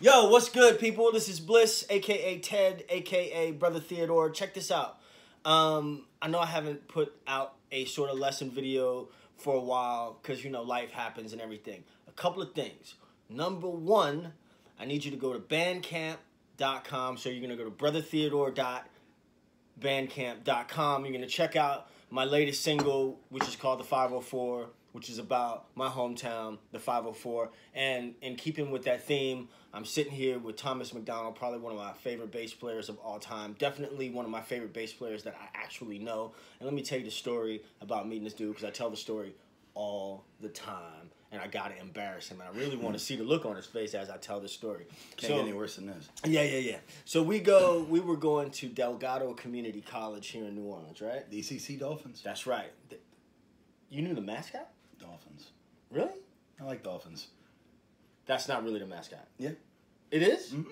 Yo, what's good, people? This is Bliss, a.k.a. Ted, a.k.a. Brother Theodore. Check this out. I know I haven't put out a sort of lesson video for a while because, you know, life happens and everything. A couple of things. Number one, I need you to go to bandcamp.com. So you're going to go to brothertheodore.bandcamp.com. You're going to check out my latest single, which is called The 504, which is about my hometown, the 504. And in keeping with that theme, I'm sitting here with Thomas McDonald, probably one of my favorite bass players of all time. Definitely one of my favorite bass players that I actually know. And let me tell you the story about meeting this dude, because I tell the story all the time. And I gotta embarrass him. And I really want to see the look on his face as I tell this story. Can't get any worse than this. Yeah. So we were going to Delgado Community College here in New Orleans, right? The ECC Dolphins. That's right. You knew the mascot? Dolphins. Really? I like dolphins. That's not really the mascot. Yeah. It is? Mm-hmm.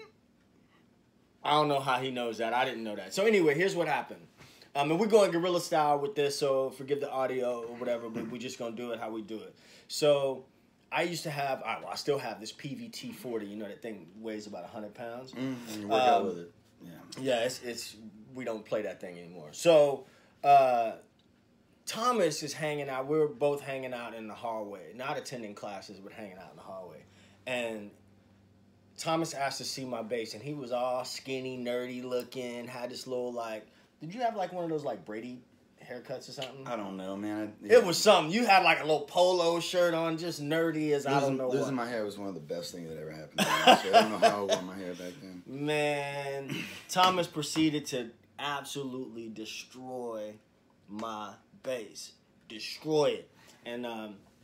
I don't know how he knows that. I didn't know that. So anyway, here's what happened. And we're going guerrilla style with this, so forgive the audio or whatever, but we're just going to do it how we do it. So I used to have, I still have this PVT 40. You know, that thing weighs about 100 pounds. Mm-hmm. You work out with it. Yeah, it's we don't play that thing anymore. So Thomas is hanging out. We were both hanging out in the hallway, not attending classes, but hanging out in the hallway. And Thomas asked to see my bass, and he was all skinny, nerdy looking, had this little, like, did you have, like, one of those, like, Brady haircuts or something? I don't know, man. It was something. You had, like, a little polo shirt on, just nerdy as I don't know what. Losing my hair was one of the best things that ever happened to me. So I don't know how I wore my hair back then. Man, Thomas proceeded to absolutely destroy my bass. Destroy it. And,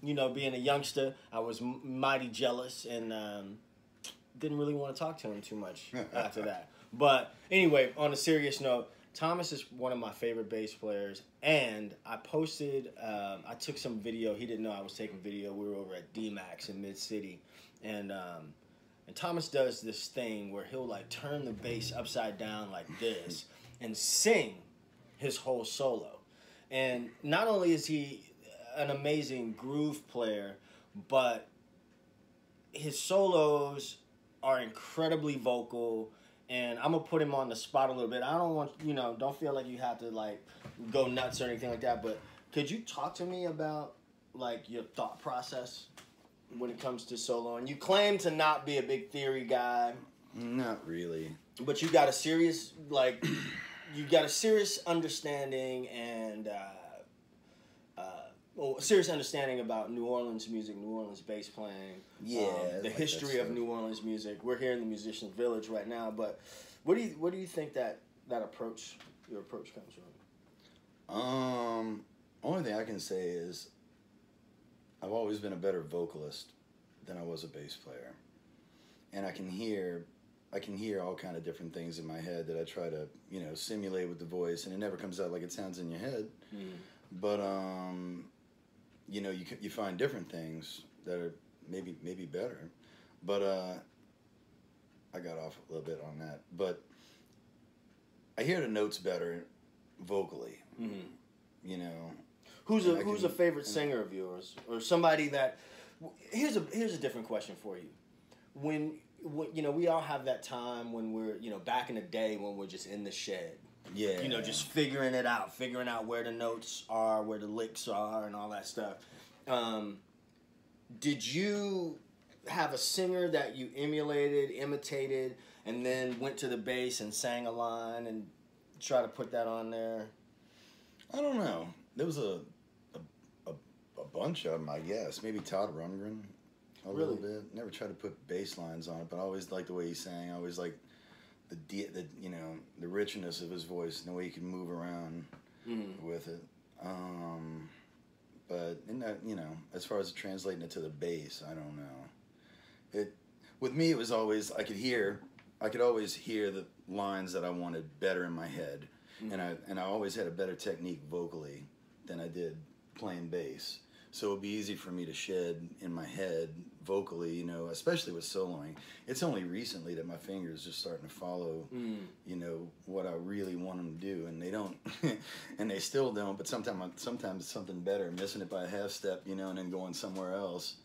you know, being a youngster, I was mighty jealous and didn't really want to talk to him too much after that. But anyway, on a serious note, Thomas is one of my favorite bass players, and I posted, I took some video. He didn't know I was taking video. We were over at D-Max in Mid-City, and Thomas does this thing where he'll, like, turn the bass upside down like this and sing his whole solo. And not only is he an amazing groove player, but his solos are incredibly vocal. And I'm going to put him on the spot a little bit. I don't want, you know, don't feel like you have to, like, go nuts or anything like that. But could you talk to me about, like, your thought process when it comes to solo? And you claim to not be a big theory guy. Not really. But you got a serious, like, you got a serious understanding and, serious understanding about New Orleans music, New Orleans bass playing, the history of New Orleans music. We're here in the Musician's Village right now, but what do you think that your approach comes from? Only thing I can say is I've always been a better vocalist than I was a bass player, and I can hear all kind of different things in my head that I try to, you know, simulate with the voice, and it never comes out like it sounds in your head. But you know, you find different things that are maybe better, but I got off a little bit on that. But I hear the notes better vocally. You know, who's a favorite singer of yours, or somebody that? Here's a different question for you. When you know, we all have that time when we're, you know, back in the day when we're just in the shed. Yeah. You know, just figuring out where the notes are, where the licks are, and all that stuff. Did you have a singer that you imitated, and then went to the bass and sang a line and try to put that on there? I don't know. There was a bunch of them, I guess. Maybe Todd Rundgren a little bit. Never tried to put bass lines on it, but I always liked the way he sang. I always liked the you know, the richness of his voice and the way he could move around with it. But in that, you know, as far as translating it to the bass, I don't know. With me, it was always I could always hear the lines that I wanted better in my head, and I always had a better technique vocally than I did playing bass. So it'd be easy for me to shed in my head vocally, you know, especially with soloing. It's only recently that my fingers just starting to follow, you know, what I really want them to do, and they don't, and they still don't. But sometimes something better, missing it by a half step, you know, and then going somewhere else,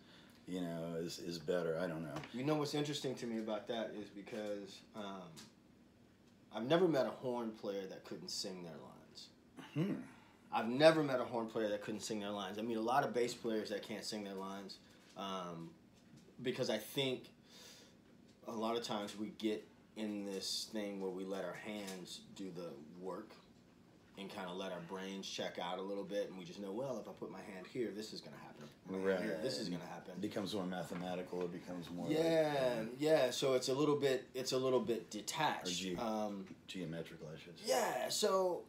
you know, is better. I don't know. You know what's interesting to me about that is because I've never met a horn player that couldn't sing their lines. I've never met a horn player that couldn't sing their lines. I mean, a lot of bass players that can't sing their lines because I think a lot of times we get in this thing where we let our hands do the work and kind of let our brains check out a little bit, and we just know, well, if I put my hand here, this is going to happen. Right. Here, this is going to happen. It becomes more mathematical. It becomes more. Yeah. So it's a little bit detached. Or geometrical, I should say. Yeah. So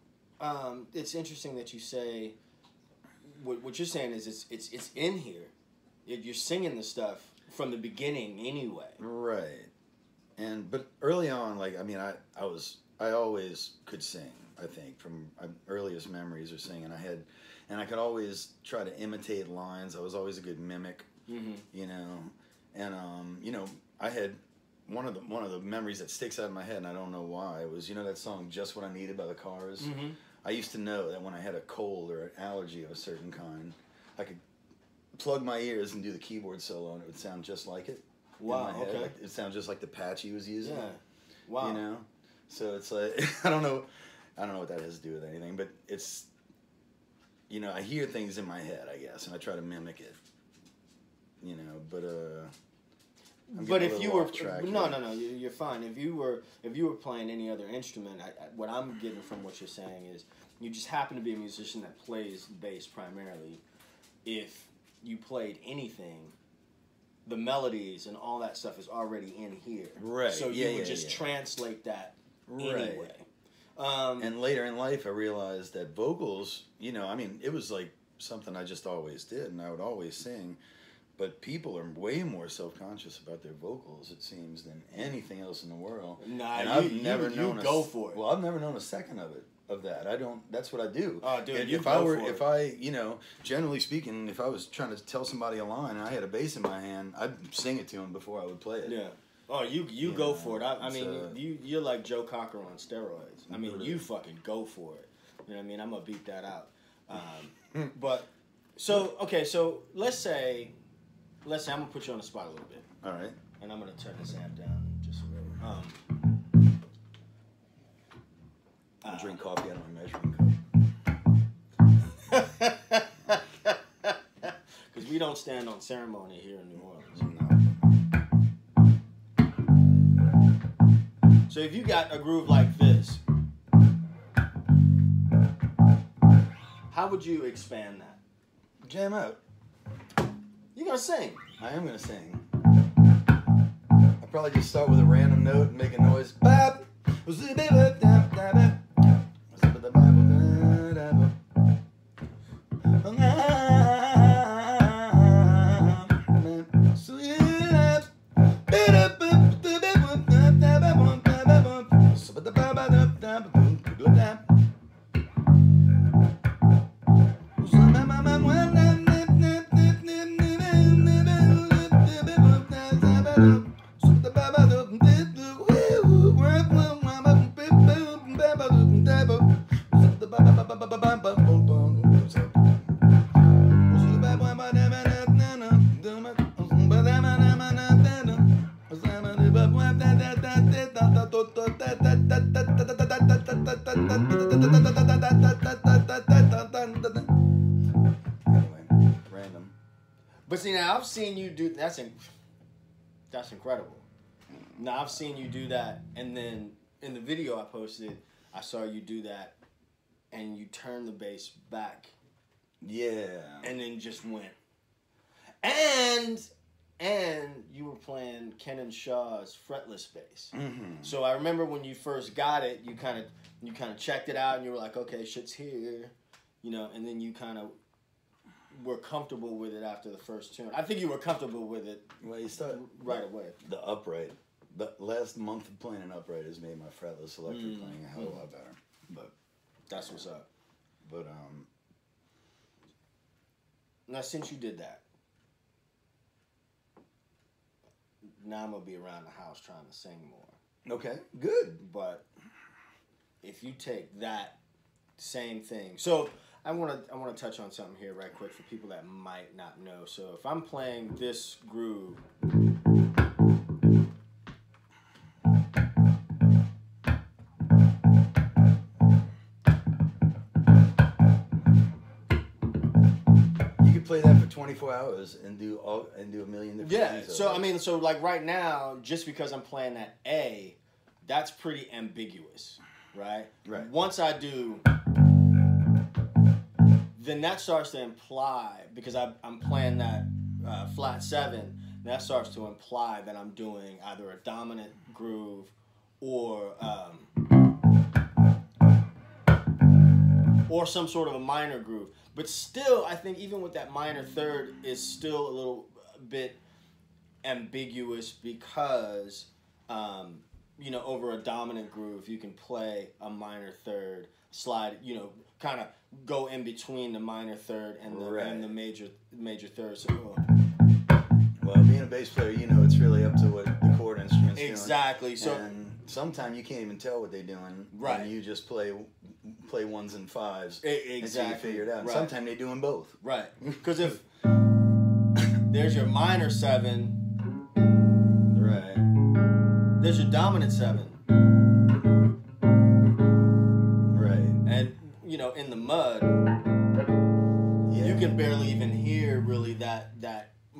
it's interesting that you say what you're saying is it's in here. You're singing the stuff from the beginning anyway. Right. But early on, like, I mean, I always could sing. I think from my earliest memories of singing, and I could always try to imitate lines. I was always a good mimic, you know, and you know, I had one of the memories that sticks out in my head, and I don't know why. It was, you know, that song "Just What I Needed" by the Cars. I used to know that when I had a cold or an allergy of a certain kind, I could plug my ears and do the keyboard solo, and it would sound just like it. Wow. In my head. Okay. Like, it sounded just like the patch he was using. Yeah. Wow. You know, so it's like I don't know what that has to do with anything, but it's, you know, I hear things in my head, I guess, and I try to mimic it. You know, but if you were no, you're fine. If you were playing any other instrument, what I'm getting from what you're saying is you just happen to be a musician that plays bass primarily. If you played anything, the melodies and all that stuff is already in here. Right. So you would just translate that anyway. And later in life, I realized that vocals, you know, I mean, it was like something I just always did, and I would always sing. But people are way more self-conscious about their vocals, it seems, than anything else in the world. Nah, and I've never known go for it. Well, I've never known a second of that. I don't. That's what I do. Oh, dude, and you if go I were, for it. if I, you know, generally speaking, if I was trying to tell somebody a line and I had a bass in my hand, I'd sing it to them before I would play it. Yeah. Oh, you go for it. I mean, you're like Joe Cocker on steroids. I mean, you fucking go for it. You know what I mean? I'm gonna beat that out. But so okay, so let's say I'm gonna put you on the spot a little bit. All right. And I'm gonna turn this amp down just a little. I drink coffee out of my measuring cup. Because we don't stand on ceremony here in New Orleans. No. So if you got a groove like this, how would you expand that? Jam out. You're gonna sing. I am gonna sing. I'll probably just start with a random note and make a noise. Bap. Random. But see, now I've seen you do that's incredible. Now I've seen you do that, and then in the video I posted, I saw you do that, and you turn the bass back. Yeah. And then just went. And you were playing Ken Shaw's fretless bass. Mm-hmm. So I remember when you first got it, you kind of checked it out, and you were like, okay, shit's here, you know, and then you kind of were comfortable with it after the first tune. I think you were comfortable with it. Well, you start right away. The upright. The last month of playing an upright has made my fretless electric playing a hell of a lot better. But that's what's up. But now since you did that, now I'm gonna be around the house trying to sing more. Okay, good. But if you take that same thing, so I want to touch on something here right quick for people that might not know. So if I'm playing this groove. Play that for 24 hours and do a million different things. So I mean, so like right now, just because I'm playing that A, that's pretty ambiguous, right? Right. Once I do, then that starts to imply, because I'm playing that flat 7, that starts to imply that I'm doing either a dominant groove or some sort of a minor groove. But still, I think even with that minor third is still a little bit ambiguous because, over a dominant groove, you can play a minor third, slide, kind of go in between the minor third and the major third. So, well, being a bass player, it's really up to what the chord instrument's doing. Exactly. So, and sometimes you can't even tell what they're doing. Right. And you just play ones and fives. Exactly. Until you figure it out. Right. Sometimes they do them both. Right. Because if there's your minor 7. Right. There's your dominant 7. Right. And, in the mud, you can barely even hear really that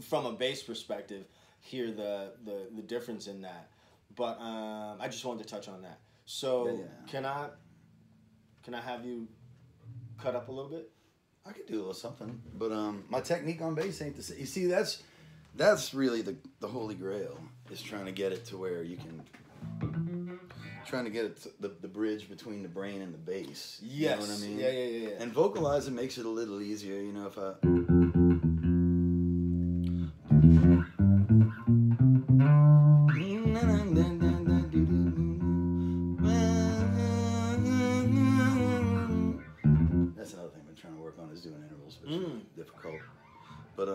from a bass perspective, hear the difference in that. But I just wanted to touch on that. So can I have you cut up a little bit? I could do a little something, but my technique on bass ain't the same. You see, that's really the holy grail, is trying to get it to where you can, trying to get it to the bridge between the brain and the bass. Yes. You know what I mean? Yeah. And vocalizing makes it a little easier, if I. That's another thing I've been trying to work on, is doing intervals, which is difficult. But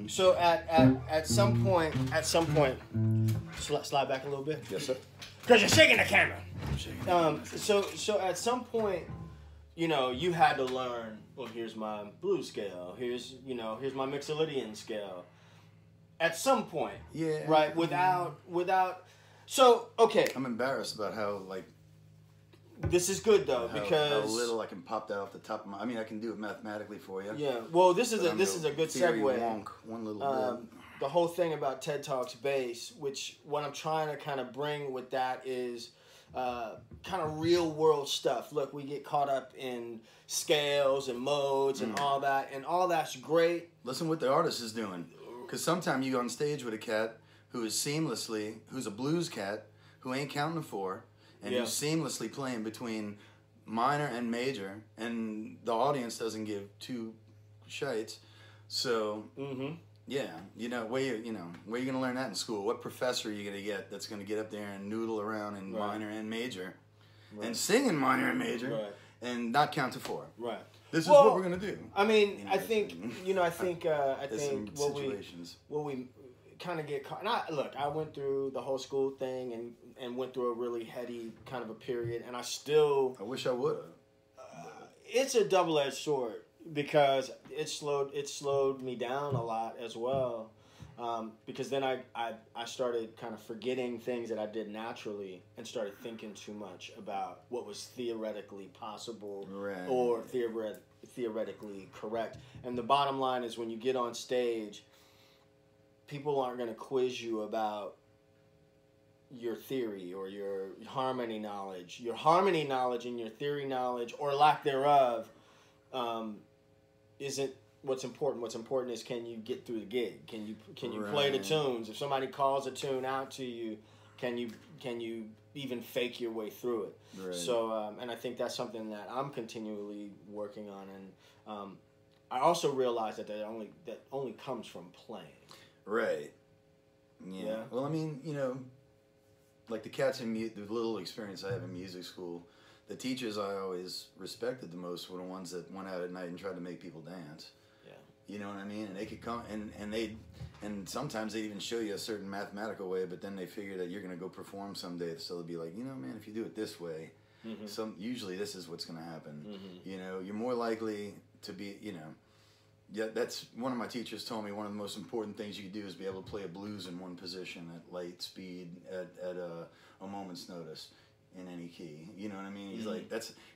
So at some point, slide back a little bit. Yes, sir. Because you're shaking the camera. I'm shaking. So at some point, you had to learn. Well, here's my blues scale. Here's my Mixolydian scale. At some point, yeah, right? Without. So okay. I'm embarrassed about how This is good though, because how little I can pop that off the top of my. I mean, I can do it mathematically for you. Yeah. Well, this is a good segue. Wonk, one little bit. The whole thing about TED Talks bass, which what I'm trying to kind of bring with that is kind of real world stuff. Look, we get caught up in scales and modes and all that, and all that's great. Listen what the artist is doing, because sometimes you go on stage with a cat who's a blues cat who ain't counting to 4. And you're seamlessly playing between minor and major, and the audience doesn't give two shites. So, yeah, where you gonna learn that in school? What professor are you gonna get that's gonna get up there and noodle around in minor and major, and sing in minor and major, and not count to 4? Right. This is what we're gonna do. I mean, I think what we kind of get caught. And I went through the whole school thing and went through a really heady kind of a period, and I wish I would have. It's a double-edged sword, because it slowed me down a lot as well. Because then I started kind of forgetting things that I did naturally and started thinking too much about what was theoretically possible or theoretically correct. And the bottom line is, when you get on stage, people aren't going to quiz you about your theory or your harmony knowledge. Your harmony knowledge and your theory knowledge, or lack thereof, isn't what's important. What's important is, can you get through the gig? Can you play the tunes? If somebody calls a tune out to you, can you even fake your way through it? Right. So, and I think that's something that I'm continually working on. And I also realize that only comes from playing. Right. Yeah. Well, I mean, like the cats in the little experience I have in music school, the teachers I always respected the most were the ones that went out at night and tried to make people dance. Yeah. You know what I mean? And they could come and sometimes they even show you a certain mathematical way, but then they figure that you're going to go perform someday, so they'll be like, man, if you do it this way, usually this is what's going to happen. You're more likely to be, Yeah, that's one of my teachers told me one of the most important things you do is be able to play a blues in one position at light speed at a moment's notice in any key. You know what I mean?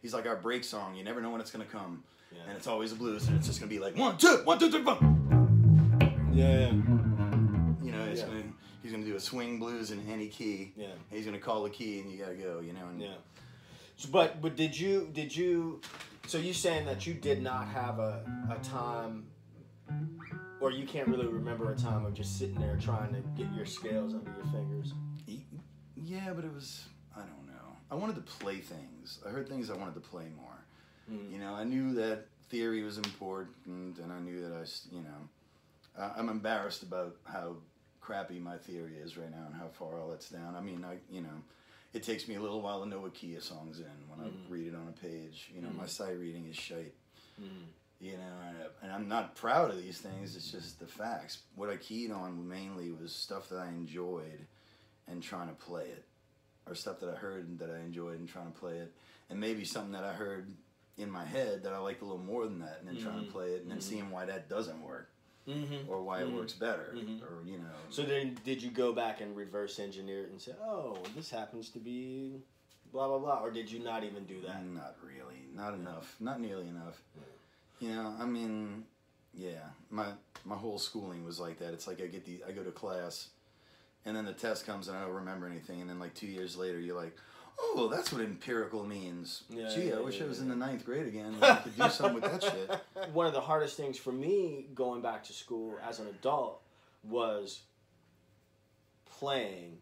He's like our break song. You never know when it's gonna come, and it's always a blues, and it's just gonna be like 1 2 1 2 3 4. Yeah. He's gonna do a swing blues in any key. Yeah. And he's gonna call the key, and you gotta go. And, yeah. So, but did you? So you saying that you did not have a time, or you can't really remember a time of just sitting there trying to get your scales under your fingers? Yeah, but it was, I don't know. I wanted to play things. I heard things I wanted to play more. I knew that theory was important, and I knew that I'm embarrassed about how crappy my theory is right now and how far all that's down. I mean, it takes me a little while to know what key a song's in when I read it on a page. My sight reading is shite. And I'm not proud of these things. It's just the facts. What I keyed on mainly was stuff that I enjoyed and trying to play it, or stuff that I heard that I enjoyed and trying to play it, and maybe something that I heard in my head that I liked a little more than that, and then trying to play it, and then seeing why that doesn't work. Or why it works better, or So then, did you go back and reverse engineer it and say, "Oh, this happens to be blah blah blah," or did you not even do that? Not really, not enough, not nearly enough. I mean, my whole schooling was like that. It's like I go to class, and then the test comes and I don't remember anything, and then like 2 years later, you're like, "Oh, that's what empirical means." I wish I was in the 9th grade again and I could do something with that shit. One of the hardest things for me going back to school as an adult was playing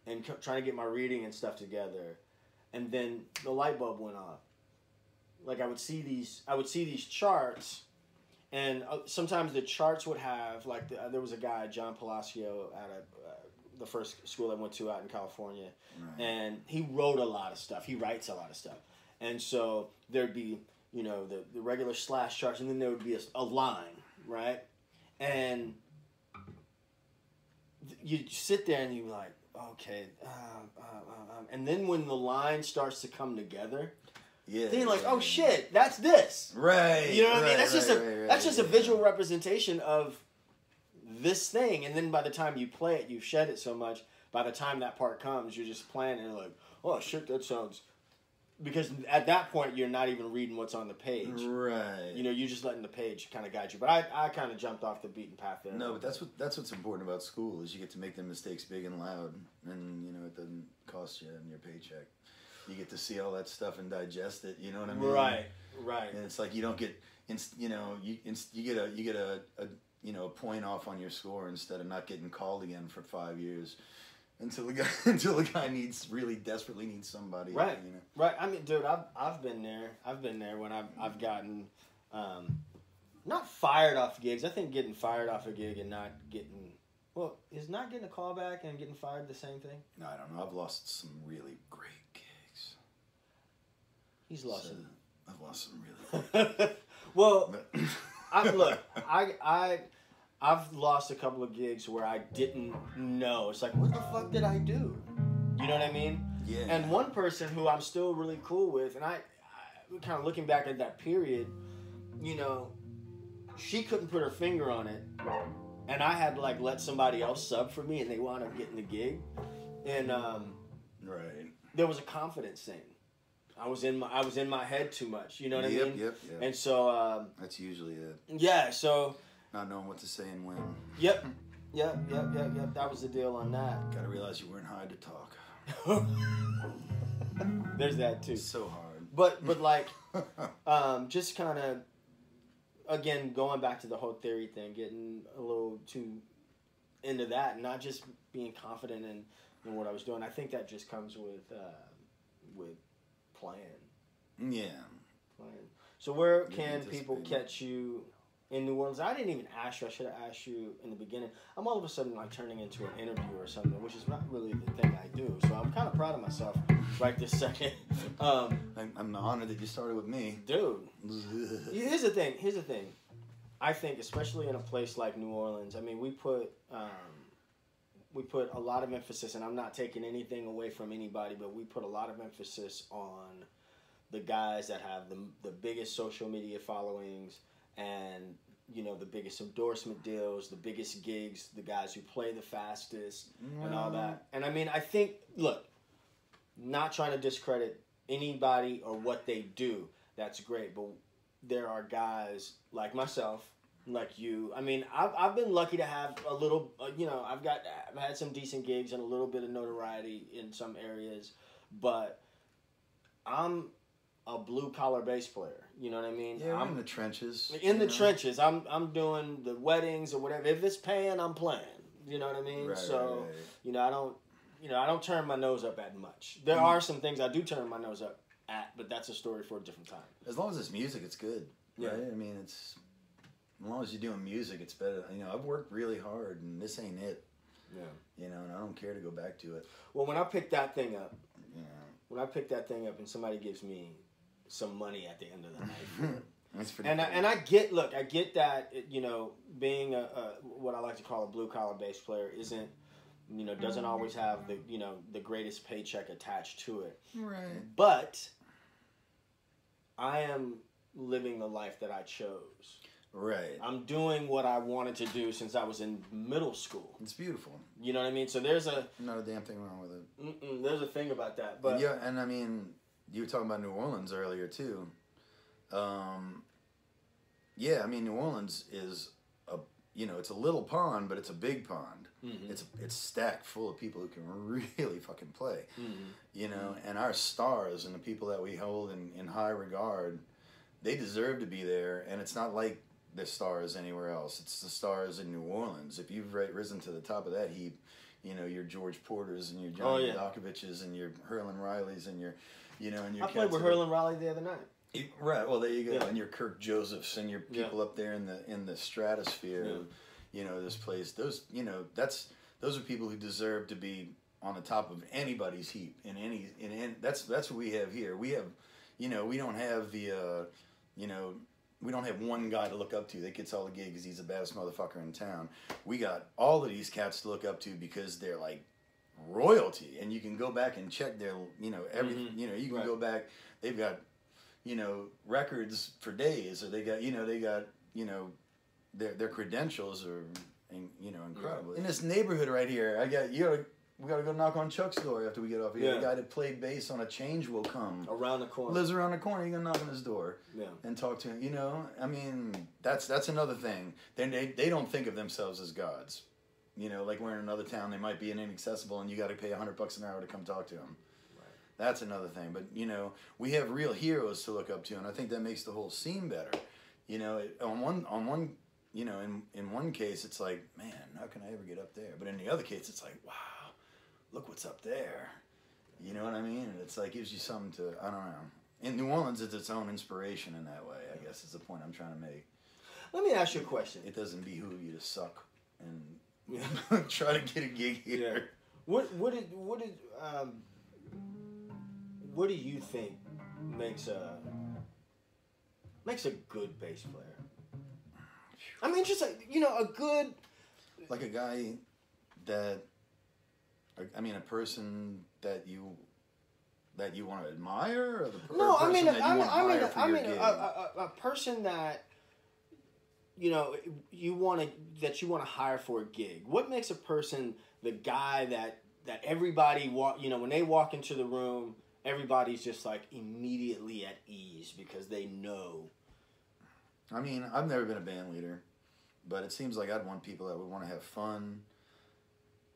and trying to get my reading and stuff together, and then the light bulb went off. Like I would see these charts, and sometimes the charts would have there was a guy, John Palacio, at the first school I went to out in California, and he wrote a lot of stuff. He writes a lot of stuff, and so there'd be the regular slash charts, and then there would be a line, right? And you sit there and you're like, okay, and then when the line starts to come together, then you're like, oh shit, that's this, right? You know what I mean? That's just a visual representation of this thing, and then by the time you play it, you've shed it so much. By the time that part comes, you're just playing, and you're like, oh shit, that sounds. Because at that point, you're not even reading what's on the page. Right. You're just letting the page kind of guide you. But I kind of jumped off the beaten path there. No, but that's what's important about school is you get to make the mistakes big and loud, and it doesn't cost you in your paycheck. You get to see all that stuff and digest it. You know what I mean? Right. And it's like you don't get, you get a point off on your score instead of not getting called again for 5 years. Until the guy really desperately needs somebody. Right. Right. I mean, dude, I've been there. I've been there when I've gotten not fired off gigs. I think getting fired off a gig and not getting is not getting a call back and getting fired the same thing? No, I don't know. I've lost some really great gigs. He's lost some. I've lost some really. Well, I've lost a couple of gigs where I didn't know. It's like, what the fuck did I do? You know what I mean? Yeah. And one person who I'm still really cool with, and I kind of looking back at that period, you know, she couldn't put her finger on it, and I had to like let somebody else sub for me, and they wound up getting the gig, and right. There was a confidence thing. I was in my head too much. You know what I mean? Yep. And so that's usually it. Yeah. So not knowing what to say and when. Yep. That was the deal on that. Gotta realize you weren't hired to talk. There's that too. It's so hard. But like, just kind of, again, going back to the whole theory thing, getting a little too into that, and not just being confident in what I was doing. I think that just comes with playing. Yeah. Playing. So where can people catch you in New Orleans? I didn't even ask you. I should have asked you in the beginning. I'm all of a sudden like turning into an interview or something, which is not really the thing I do. So I'm kind of proud of myself right this second. I'm honored that you started with me. Dude. Here's the thing. I think, especially in a place like New Orleans, I mean, we put a lot of emphasis, and I'm not taking anything away from anybody, but we put a lot of emphasis on the guys that have the biggest social media followings and, you know, the biggest endorsement deals, the biggest gigs, the guys who play the fastest and all that. And I mean, I think, look, not trying to discredit anybody or what they do, that's great, but there are guys like myself, like you. I mean, I've been lucky to have a little, you know, I've had some decent gigs and a little bit of notoriety in some areas, but I'm a blue collar bass player. You know what I mean? Yeah, I'm in the trenches. In the trenches. I'm doing the weddings or whatever. If it's paying, I'm playing. You know what I mean? Right, so, right. you know, I don't turn my nose up at much. There are some things I do turn my nose up at, but that's a story for a different time. As long as it's music, it's good. Yeah. Right? I mean, as long as you're doing music, it's better. You know, I've worked really hard, and this ain't it. Yeah. You know, and I don't care to go back to it. Well, when I pick that thing up, Yeah. and somebody gives me some money at the end of the night, That's pretty and cool. I get that, you know, being a what I like to call a blue collar bass player isn't, you know, doesn't always have the greatest paycheck attached to it. Right. But I am living the life that I chose. Right. I'm doing what I wanted to do since I was in middle school. It's beautiful. You know what I mean? So there's not a damn thing wrong with it. There's a thing about that. But yeah, and I mean, you were talking about New Orleans earlier too. Yeah, I mean, New Orleans is it's a little pond, but it's a big pond. Mm-hmm. It's stacked full of people who can really fucking play. Mm-hmm. You know, and our stars and the people that we hold in high regard, they deserve to be there. And it's not like the stars anywhere else. It's the stars in New Orleans. If you've risen to the top of that heap, you know, your George Porters and your Johnny Dokoviches and your Herlin Rileys and your, you know, and your. I played with Herlin Riley the other night. Right. Well, there you go. Yeah. And your Kirk Josephs and your people up there in the stratosphere. Yeah. Of, you know, this place. Those those are people who deserve to be on the top of anybody's heap that's what we have here. We have, you know, we don't have the we don't have one guy to look up to that gets all the gigs because he's the baddest motherfucker in town. We got all of these cats to look up to because they're like royalty, and you can go back and check their, you know, everything. Mm-hmm. You know, you can go back. They've got, you know, records for days, or they got their credentials are, you know, incredible. In this neighborhood right here, we gotta go knock on Chuck's door after we get off here. The guy that played bass on A Change Will Come. Around the corner. Lives around the corner. You gotta knock on his door. Yeah. And talk to him. You know, I mean, that's another thing. They don't think of themselves as gods. You know, like we're in another town, they might be inaccessible, and you got to pay $100 an hour to come talk to them. Right. That's another thing. But you know, we have real heroes to look up to, and I think that makes the whole scene better. You know, on one. You know, in one case, it's like, man, how can I ever get up there? But in the other case, it's like, wow, look what's up there. You know what I mean? And it's like, gives you something to, I don't know. In New Orleans, it's its own inspiration in that way, I guess is the point I'm trying to make. Let me ask you a question. It doesn't behoove you to suck and try to get a gig here. Yeah. What do you think makes a good bass player? I mean, just like, you know, a good... Like a guy that... I mean, a person that you that you want to admire, or the no, person that you want to hire for I your mean, gig? a person that you want to hire for a gig. What makes a person the guy that everybody when they walk into the room, everybody's just like immediately at ease because they know. I mean, I've never been a band leader, but it seems like I'd want people that would want to have fun,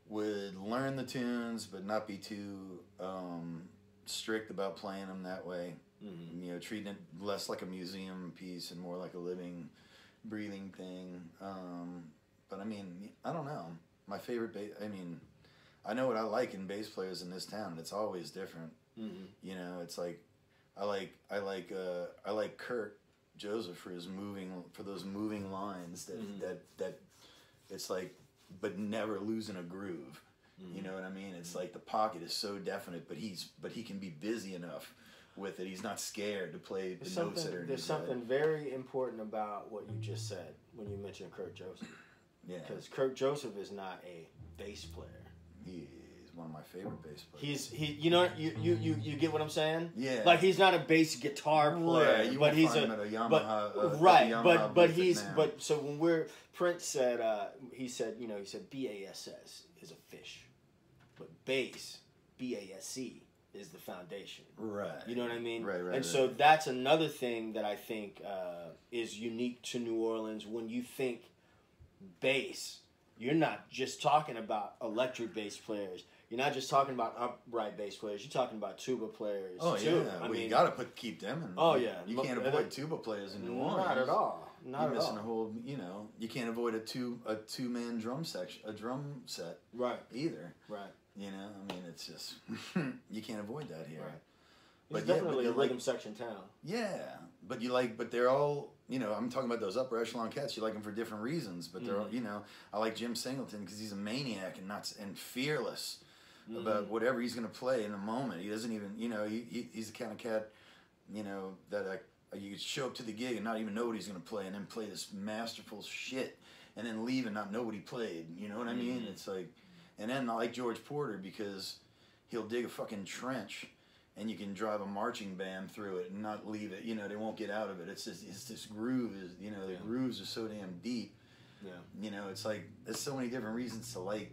would learn the tunes, but not be too strict about playing them that way. Mm-hmm. Treating it less like a museum piece and more like a living, breathing thing. But I mean, I don't know. My favorite I know what I like in bass players in this town. It's always different. Mm-hmm. It's like I like Kurt Joseph for those moving lines that it's like, but never losing a groove. Mm-hmm. You know what I mean? It's like the pocket is so definite, but he can be busy enough with it. He's not scared to play the notes that are in There's his something head. very important about what you just said when you mentioned Kurt Joseph. Yeah. Because Kurt Joseph is not a bass player. He's one of my favorite bass players. You get what I'm saying? Yeah. Like he's not a bass guitar player, right. but he's a Yamaha. So when Prince said he said BASS is a fish, but bass BASC is the foundation. Right. You know what I mean? Right. And so that's another thing that I think is unique to New Orleans. When you think bass, you're not just talking about electric bass players. You're not just talking about upright bass players. You're talking about tuba players too. Yeah. You got to keep them in. Oh yeah. You can't avoid tuba players in New Orleans. Not at all. You're missing a whole. You can't avoid a two-man drum set. Right. Either. Right. It's just you can't avoid that here. Right. It's definitely a rhythm section town. Yeah, but they're all, I'm talking about those upper echelon cats. You like them for different reasons, but they're all, I like Jim Singleton because he's a maniac and fearless about whatever he's going to play in a moment. He doesn't even, he's the kind of cat, that you could show up to the gig and not even know what he's going to play, and then play this masterful shit, and then leave and not know what he played. You know what I mean? It's like, and then I like George Porter because he'll dig a fucking trench, and you can drive a marching band through it and not leave it. They won't get out of it. It's this groove is, the grooves are so damn deep. Yeah. It's like there's so many different reasons to like,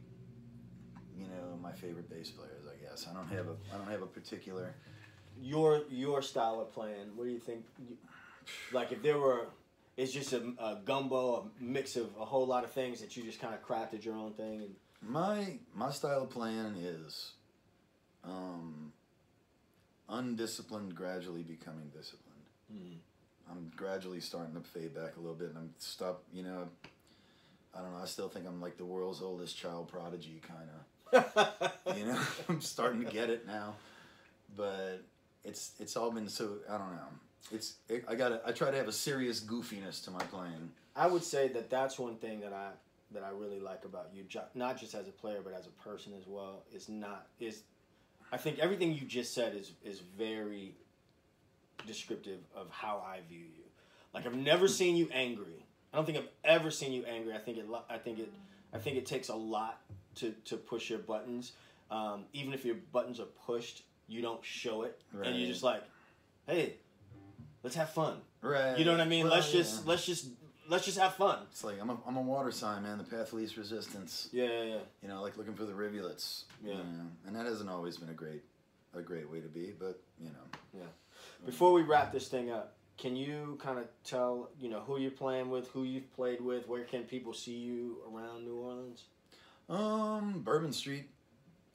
my favorite bass players. I guess I don't have a particular. Your style of playing. What do you think? Like if there were, it's just a gumbo, a mix of a whole lot of things that you just kind of crafted your own thing. And my style of playing is. Undisciplined, gradually becoming disciplined. I'm gradually starting to fade back a little bit, and I'm I don't know. I still think I'm like the world's oldest child prodigy, kind of. I'm starting to get it now, but it's all been so. I don't know. I try to have a serious goofiness to my playing. I would say that's one thing that I really like about you, not just as a player, but as a person as well. I think everything you just said is very descriptive of how I view you. Like I've never seen you angry. I don't think I've ever seen you angry. I think it takes a lot to push your buttons. Even if your buttons are pushed, you don't show it, and you're just like, hey, let's have fun. Right. You know what I mean? Let's just have fun. It's like I'm a water sign, man. The path of least resistance. Yeah. Like looking for the rivulets. Yeah. And that hasn't always been a great way to be, but Yeah. Before we wrap this thing up, can you kind of tell who you're playing with, who you've played with, where can people see you around New Orleans? Bourbon Street,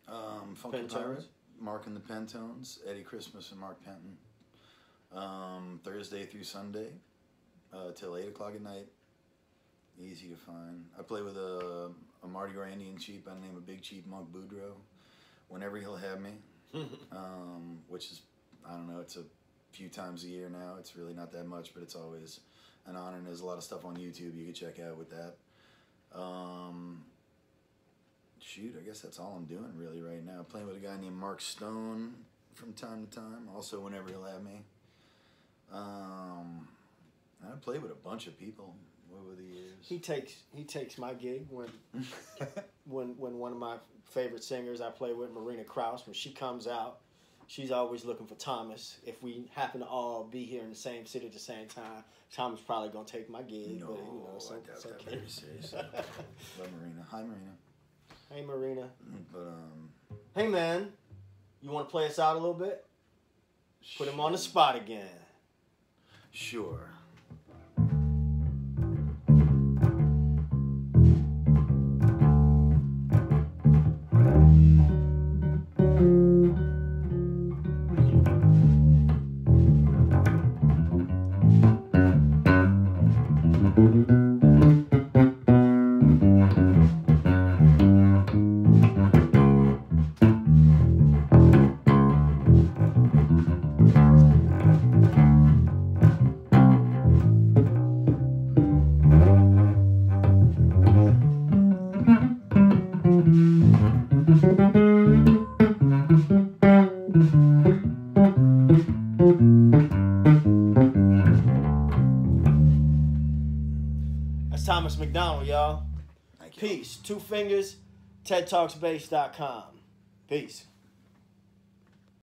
Funky Pentones? Pirate, Mark and the Pentones, Eddie Christmas and Mark Penton. Thursday through Sunday. Till 8 o'clock at night. Easy to find. I play with a Mardi Gras Indian chief by the name of Big Chief Monk Boudreaux. Whenever he'll have me, which is, I don't know, it's a few times a year now. It's really not that much, but it's always an honor. And there's a lot of stuff on YouTube you can check out with that. I guess that's all I'm doing really right now. Playing with a guy named Mark Stone from time to time. Also, whenever he'll have me. I played with a bunch of people over the years. He takes my gig when when one of my favorite singers I play with, Marina Krause, when she comes out, she's always looking for Thomas. If we happen to all be here in the same city at the same time, Thomas probably gonna take my gig. No, but, you know, so, I doubt it's that okay. very seriously. Love Marina. Hi, Marina. Hey, Marina. But Hey, man. You want to play us out a little bit? Put him on the spot again. Sure. That's Thomas McDonald, y'all. Thank you. Peace. 2 fingers, TEDTalksBase.com. Peace.